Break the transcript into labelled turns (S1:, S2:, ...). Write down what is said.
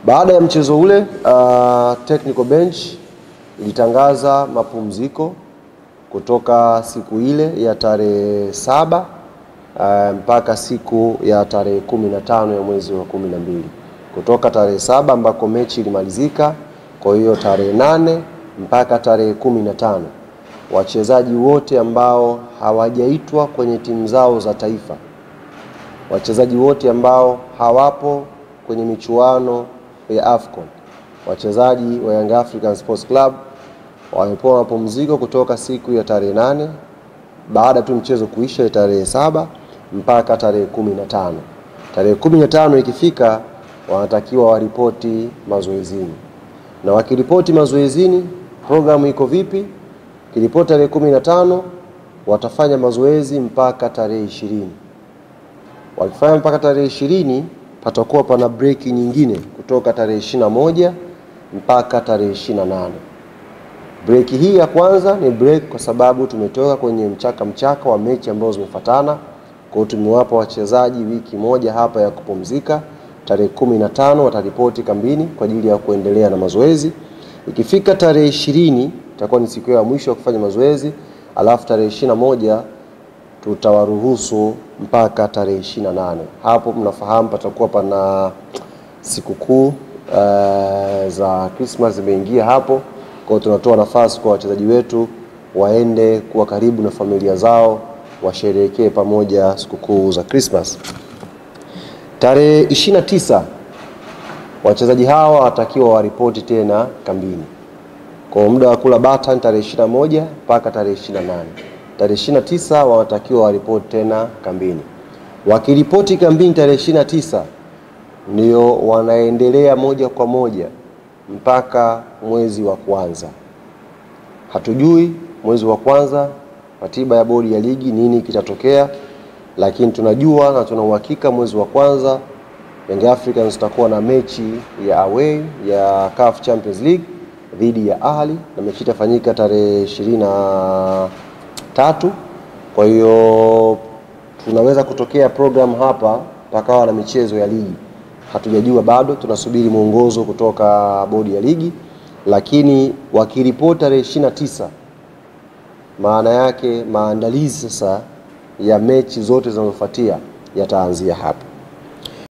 S1: Baada ya mchezo ule, technical bench ilitangaza mapumziko kutoka siku ile ya tarehe 7 mpaka siku ya tarehe 15 ya mwezi wa 12. Kutoka tarehe 7 ambako mechi ilimalizika, kwa hiyo tarehe 8 mpaka tarehe 15, wachezaji wote ambao hawajaitwa kwenye timu zao za taifa, wachezaji wote ambao hawapo kwenye michuano ya AFCON, wachezaji wa Young African Sports Club wamepewa mapumziko kutoka siku ya tarehe 8 baada tu mchezo kuisha tarehe 7 mpaka tarehe 15. Tarehe 15 ikifika, wanatakiwa waripoti mazoezini. Na wakiripoti mazoezini, programu iko vipi? Kiripoti tarehe 15, watafanya mazoezi mpaka tarehe 20. Wakifanya mpaka tarehe 20, patakuwa pana break nyingine kutoka tarehe 21 mpaka tarehe 28. Break hii ya kwanza ni break kwa sababu tumetoka kwenye mchaka wa mechi ambazo zimefuatana. Kwa hiyo tumewapa wachezaji wiki moja hapa ya kupumzika. Tarehe 15 wataripoti kambini kwa ajili ya kuendelea na mazoezi. Ikifika tarehe 20 itakuwa ni siku ya mwisho ya kufanya mazoezi, alafu tarehe 21 tutawaruhusu mpaka tarehe 28. Hapo mnafahamu patakuwa pana sikukuu za Christmas zimeingia hapo. Kwa hiyo tunatoa nafasi kwa wachezaji wetu waende kuwa karibu na familia zao, washerehekee pamoja sikukuu za Christmas. Tarehe 29 wachezaji hawa watakiwa waripoti tena kambini. Kwa muda wa kula bata tarehe 21 mpaka tarehe 28. Tarehe 29 wanatakiwa waripoti tena kambini. Wakiripoti kambini tarehe 29, ndio wanaendelea moja kwa moja mpaka mwezi wa kwanza. Hatujui mwezi wa kwanza ratiba ya bodi ya ligi nini kitatokea, lakini tunajua na tuna uhakika mwezi wa kwanza Young Africans tutakuwa na mechi ya away ya CAF Champions League dhidi ya Ahli, na mechi itafanyika tarehe 23. Kwa hiyo tunaweza kutokea program hapa pakawa na michezo ya ligi. Hatujajua bado, tunasubiri mwongozo kutoka bodi ya ligi, lakini wakiripoti tarehe 29, maana yake maandalizi sasa ya mechi zote zinazofuatia yataanzia hapa.